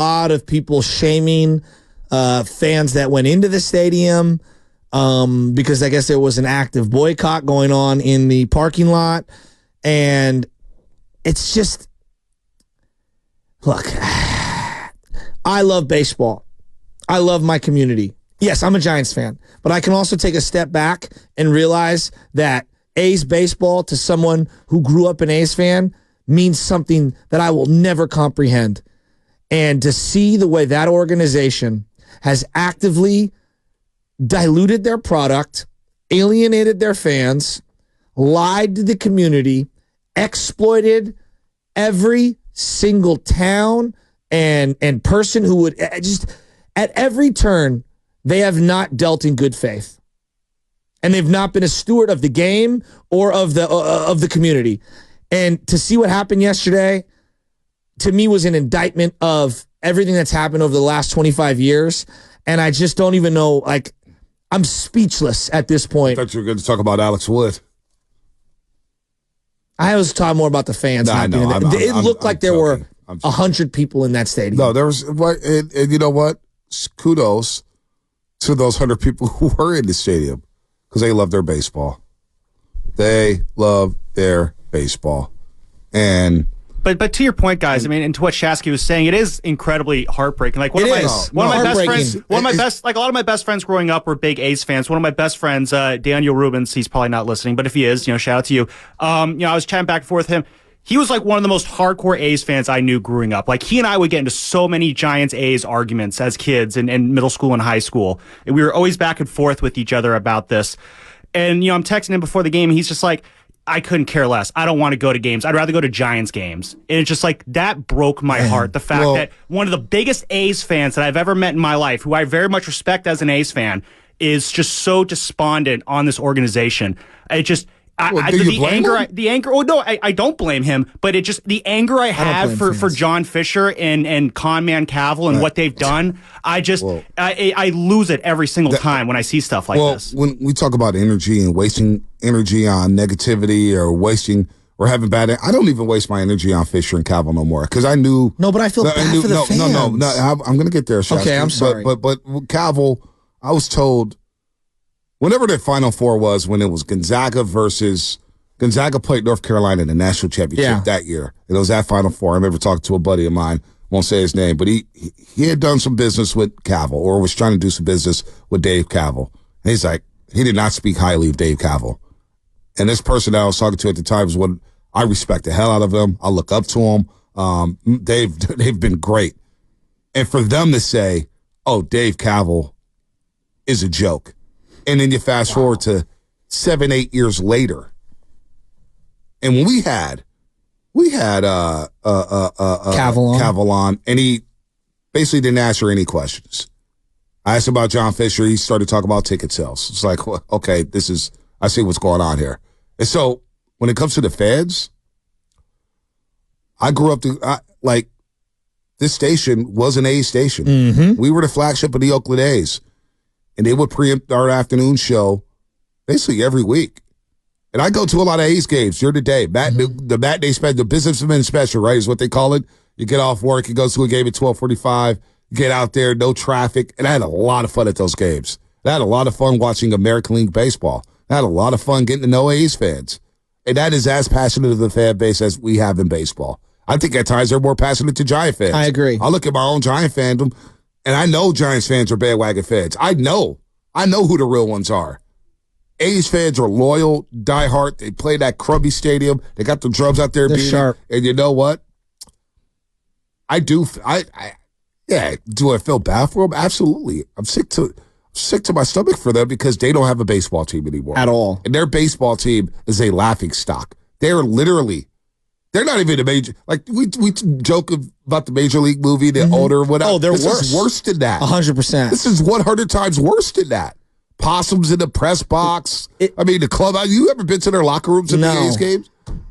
lot of people shaming fans that went into the stadium because I guess there was an active boycott going on in the parking lot. And it's just, look, I love baseball. I love my community. Yes, I'm a Giants fan, but I can also take a step back and realize that A's baseball to someone who grew up an A's fan means something that I will never comprehend. And to see the way that organization has actively diluted their product, alienated their fans, lied to the community, exploited every single town and person who would just at every turn, they have not dealt in good faith. And they've not been a steward of the game or of the community. And to see what happened yesterday, to me, was an indictment of everything that's happened over the last 25 years. And I just don't even know, like, I'm speechless at this point. I thought you were going to talk about Alex Wood. I was talking more about the fans. No, not being there. It looked like there were 100 people in that stadium. No, there was, and you know what? Kudos to those 100 people who were in the stadium because they love their baseball. They love their baseball. And But to your point, guys, I mean, and to what Shasky was saying, it is incredibly heartbreaking. Like one of my best friends, like a lot of my best friends growing up were big A's fans. One of my best friends, Daniel Rubens, he's probably not listening, but if he is, shout out to you. I was chatting back and forth with him. He was like one of the most hardcore A's fans I knew growing up. Like he and I would get into so many Giants A's arguments as kids in middle school and high school. And we were always back and forth with each other about this. And, I'm texting him before the game and he's just like, I couldn't care less. I don't want to go to games. I'd rather go to Giants games. And it's just like, that broke my heart. The fact that one of the biggest A's fans that I've ever met in my life, who I very much respect as an A's fan, is just so despondent on this organization. It just... the anger. Oh no, I don't blame him, but it just the anger I have for John Fisher and Conman Kaval and what they've done. I lose it every single time when I see stuff like this. When we talk about energy and wasting energy on negativity or having bad, I don't even waste my energy on Fisher and Kaval no more because I knew. No, but I feel bad for the fans. No. I'm going to get there. Shasky. Okay, I'm sorry. But Kaval, I was told. Whenever the Final Four was, when it was Gonzaga played North Carolina in the national championship that year. And it was that Final Four. I remember talking to a buddy of mine, won't say his name, but he had done some business with Kaval or was trying to do some business with Dave Kaval. And he's like, he did not speak highly of Dave Kaval. And this person that I was talking to at the time was what I respect the hell out of him. I look up to him. They've been great. And for them to say, oh, Dave Kaval is a joke. And then you fast forward to 7-8 years later, and when we had Kaval on, and he basically didn't answer any questions. I asked about John Fisher. He started talking about ticket sales. It's like, well, okay, I see what's going on here. And so when it comes to the fans, I grew up this station was an A station. Mm-hmm. We were the flagship of the Oakland A's. And they would preempt our afternoon show basically every week. And I go to a lot of A's games during the day. The matinee special, the businessman special, right, is what they call it. You get off work, you go to a game at 12:45, get out there, no traffic. And I had a lot of fun at those games. I had a lot of fun watching American League Baseball. I had a lot of fun getting to know A's fans. And that is as passionate of the fan base as we have in baseball. I think at times they're more passionate to Giant fans. I agree. I look at my own Giant fandom. And I know Giants fans are bandwagon fans. I know who the real ones are. A's fans are loyal, diehard. They play that crummy stadium. They got the drums out there. They're sharp. And you know what? Do I feel bad for them? Absolutely. I'm sick to my stomach for them because they don't have a baseball team anymore. At all. And their baseball team is a laughing stock. They're not even a major. Like we joke about the Major League movie, the older whatever. Oh, they're worse. This is worse than that. 100%. This is 100 times worse than that. Possums in the press box. The club. You ever been to their locker rooms in the A's games?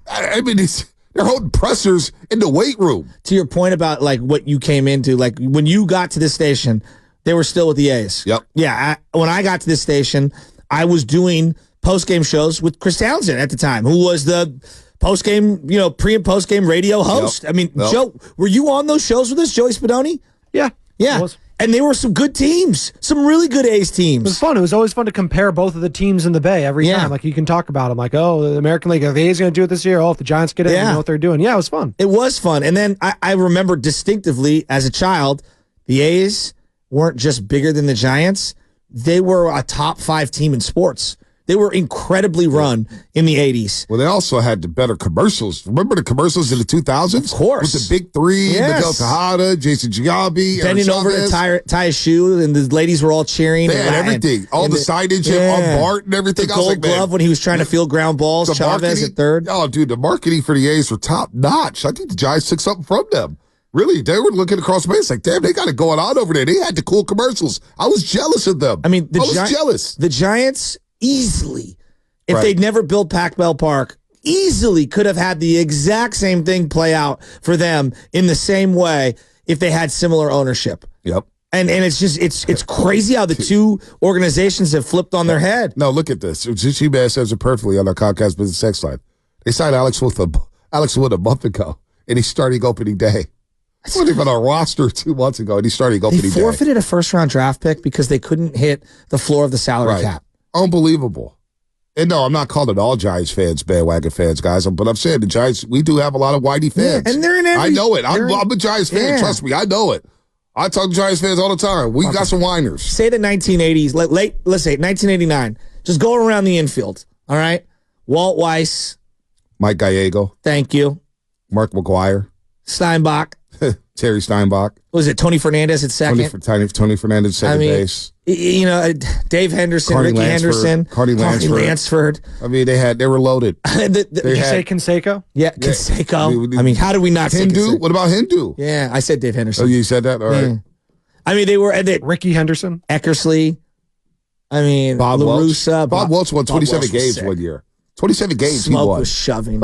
I mean, they're holding pressers in the weight room. To your point about like what you came into, like when you got to this station, they were still with the A's. Yep. Yeah. When I got to this station, I was doing post-game shows with Chris Townsend at the time, who was the post-game, pre- and post-game radio host. Yep. I mean, Joe, were you on those shows with us, Joey Spadoni? Yeah. Yeah. And they were some good teams, some really good A's teams. It was fun. It was always fun to compare both of the teams in the Bay every time. Like, you can talk about them. Like, oh, the American League, are the A's going to do it this year? Oh, if the Giants get it, you know what they're doing. Yeah, it was fun. It was fun. And then I remember distinctively as a child, the A's weren't just bigger than the Giants. They were a top 5 team in sports. They were incredibly run in the 80s. Well, they also had the better commercials. Remember the commercials in the 2000s? Of course. With the big three, Miguel Tejada, Jason Giambi, bending over to tie a shoe, and the ladies were all cheering. They had everything. All the signage on Bart and everything. The gold glove when he was trying to field ground balls. Chavez at third. Oh, dude, the marketing for the A's were top notch. I think the Giants took something from them. Really, they were looking across the base like, damn, they got it going on over there. They had the cool commercials. I was jealous of them. I mean, I was jealous. The Giants easily, if they'd never built Pac-Bell Park, easily could have had the exact same thing play out for them in the same way if they had similar ownership. Yep. And it's just it's crazy how the two organizations have flipped on their head. No, look at this. G-Man says it perfectly on our Comcast Business Sex line. They signed Alex Wood a month ago, and he's starting opening day. He wasn't even on our roster 2 months ago, and he's starting opening day. They forfeited a first-round draft pick because they couldn't hit the floor of the salary cap. Unbelievable. And no, I'm not calling all Giants fans bandwagon fans, guys, but I'm saying the Giants, we do have a lot of Whitey fans. Yeah, and they're in every... I know it. I'm a Giants fan. Trust me, I know it. I talk to Giants fans all the time. We got some whiners. Say the 1980s, let's say 1989. Just go around the infield, all right? Walt Weiss. Mike Gallego. Thank you. Mark McGuire. Steinbach. Terry Steinbach. Was it Tony Fernandez at second? Tony Fernandez second base. You know, Dave Henderson, Carney Ricky Henderson, Carney Lansford. I mean, they were loaded. Did you say Canseco? Yeah, Canseco. I mean, how did we not say Hindu? What about Hindu? Yeah, I said Dave Henderson. Oh, you said that? All right. I mean, they were Ricky Henderson, Eckersley. I mean, Bob LaRussa. Bob Welch won 27 games one year. 27 games Smoke he won. Was shoving.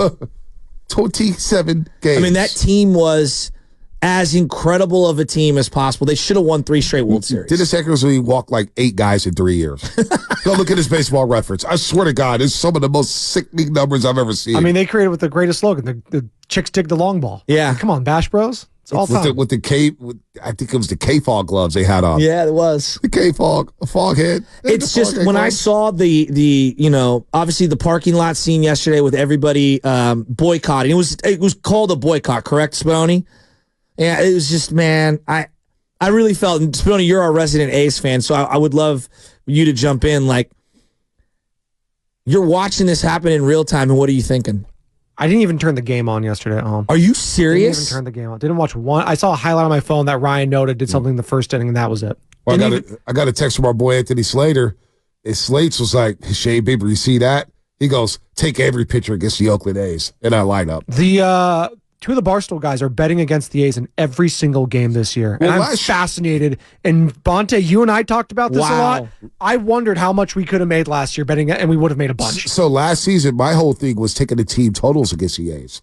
27 games. I mean, that team was as incredible of a team as possible. They should have won 3 straight World Series. Dennis Eckersley walked like 8 guys in 3 years. Go look at his baseball reference. I swear to God, it's some of the most sickening numbers I've ever seen. I mean, they created with the greatest slogan, the chicks dig the long ball. Yeah. Come on, Bash Bros. It's all time. With the I think it was the K-Fog gloves they had on. Yeah, it was. The K-Fog, a fog head. It's just, when I saw the obviously the parking lot scene yesterday with everybody boycotting, it was called a boycott, correct, Spony? Yeah, it was just, man, I really felt, and Spony, you're our resident A's fan, so I would love you to jump in. Like, you're watching this happen in real time, and what are you thinking? I didn't even turn the game on yesterday at home. Are you serious? Didn't even turn the game on. Didn't watch one. I saw a highlight on my phone that Ryan noted did something in the first inning, and that was it. Well, I got a text from our boy Anthony Slater. And Slates was like, Shane Bieber, you see that? He goes, take every pitcher against the Oakland A's in our lineup. The 2 of the Barstool guys are betting against the A's in every single game this year. And I'm fascinated. And Bonte, you and I talked about this a lot. I wondered how much we could have made last year betting, and we would have made a bunch. So last season, my whole thing was taking the team totals against the A's.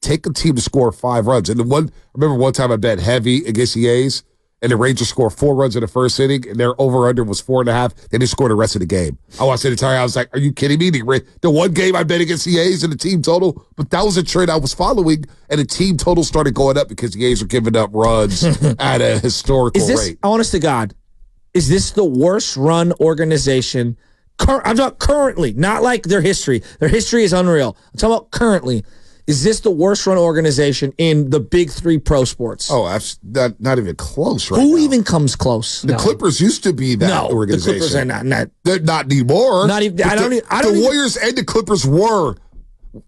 Take a team to score 5 runs. And I remember one time I bet heavy against the A's, and the Rangers scored 4 runs in the first inning, and their over-under was 4.5. They didn't score the rest of the game. I watched the entire. I was like, "Are you kidding me?" The one game I bet against the A's and the team total, but that was a trend I was following, and the team total started going up because the A's were giving up runs at a historical rate. Honest to God, is this the worst run organization? I'm talking currently, not like their history. Their history is unreal. I'm talking about currently. Is this the worst run organization in the big 3 pro sports? Oh, that's not even close right Who now. even comes close? The Clippers used to be that organization. The Clippers are not. They're not anymore. Not even. The Warriors and the Clippers were.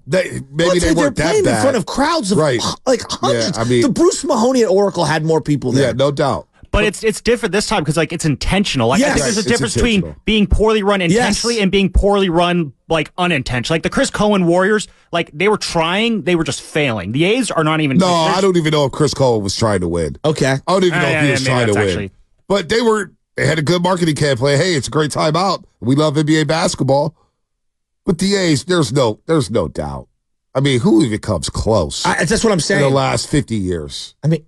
They weren't that playing bad. In front of crowds of like hundreds. Yeah, I mean, the Bruce Mahoney at Oracle had more people there. Yeah, no doubt. But it's different this time because it's intentional. I think there's a difference between being poorly run intentionally and being poorly run unintentionally. Like the Chris Cohen Warriors, they were trying, they were just failing. The A's are not even. No, I don't even know if Chris Cohen was trying to win. Okay, I don't even know if he was trying to win. But they had a good marketing campaign. Hey, it's a great time out. We love NBA basketball. But the A's, there's no doubt. I mean, who even comes close? That's what I'm saying. In the last 50 years. I mean.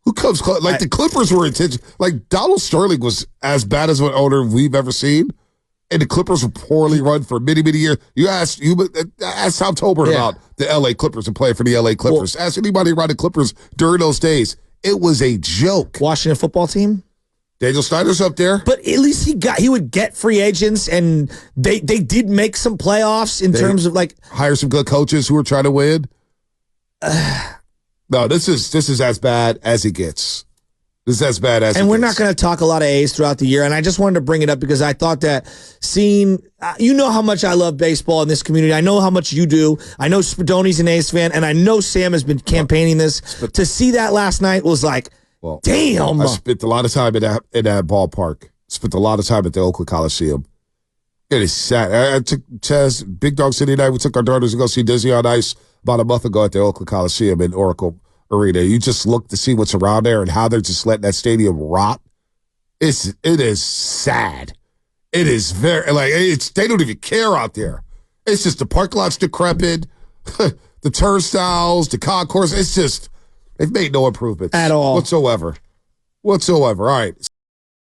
Who comes close? The Clippers were intentional. Donald Sterling was as bad as an owner we've ever seen, and the Clippers were poorly run for many, many years. Ask Tom Tolbert about the L.A. Clippers and playing for the L.A. Clippers. Ask anybody around the Clippers during those days. It was a joke. Washington football team? Daniel Snyder's up there. But at least he would get free agents, and they did make some playoffs in terms of like hire some good coaches who are trying to win. No, this is as bad as it gets. This is as bad as it gets. And we're not going to talk a lot of A's throughout the year, and I just wanted to bring it up because I thought that seeing, you know how much I love baseball in this community. I know how much you do. I know Spadoni's an A's fan, and I know Sam has been campaigning this. To see that last night was like, well, damn. I spent a lot of time in that ballpark. Spent a lot of time at the Oakland Coliseum. It is sad. I took Chaz, Big Dog City night. We took our daughters to go see Disney on Ice about a month ago at the Oakland Coliseum in Oracle Arena. You just look to see what's around there and how they're just letting that stadium rot. It is sad. It is very they don't even care out there. It's just the parking lot's decrepit, the turnstiles, the concourse. It's just they've made no improvements at all whatsoever. All right.